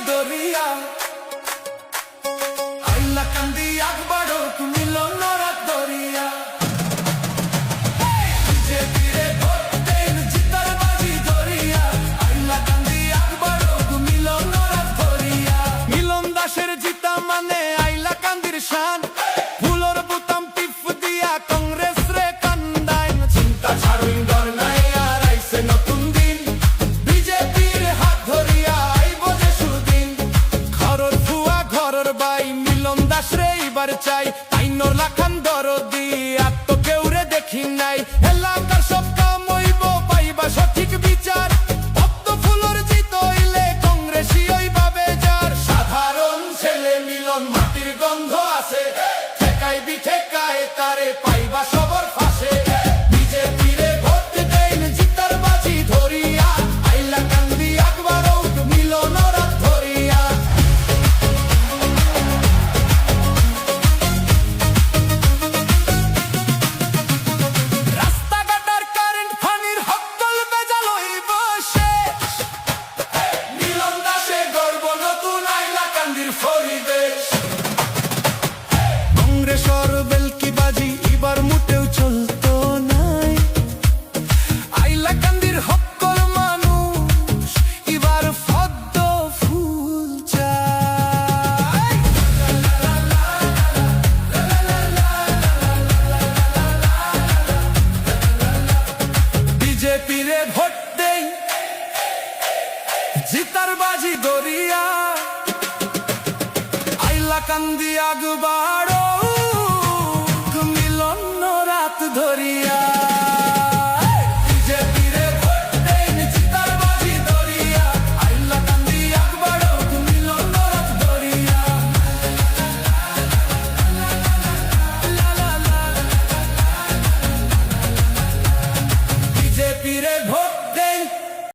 দরিয়া আইলা কান্দি আকবরও তুমি লন্নরা দরিয়া বিজেপিরে ভোট দেন জিতার বাজি দরিয়া আইলা কান্দি আকবরও তুমি লন্নরা দরিয়া মিলন দাসের জিতা মানে আইলা কান্দির শান ফুলর বুতাম টিপ দিয়া কংগ্রেস রে কান্দাই চিন্তা ছাড়ুই ডর নাই আর আইছে নতুন দিন বিজেপির হাত ধরিয়া আইব যে সুদিন ঘরর ফুয়া ঘরর বাই মিলন দাস রে এবার চাই আইনর লাখান দরদি আর তো কেউ রে দেখি নাই এলাকার সব কাম হইব পাইবা সঠিক বিচার পদ্ম ফুলর জিত হইলে কংগ্রেসই হইবা বেজার সাধারণ ছেলে মিলন মাটির গন্ধ আছে ঠেকাই বিঠেকায় তারে পাইবা সবর ফাঁসে বিজেপিরে ভোট দেন জিতার বাজি ধরিয়া আইলা কান্দি আকবরও মিলনরা ধরিয়া রাস্তাঘাটার কারেন্ট ফানির হকল বেজাল হইব শেষ মিলন দাসে গর্ব নতুন আইলা কান্দির পরিবেশ কংগ্রেসর বেলকি বাজি এবার মোটেও চলতো নাই আইলা কান্দির হকল মানুষ এবার পদ্ম ফুল চায় বিজেপিরে ভোট দেই জিতার বাজি দরিয়া আইলা কান্দি আকবর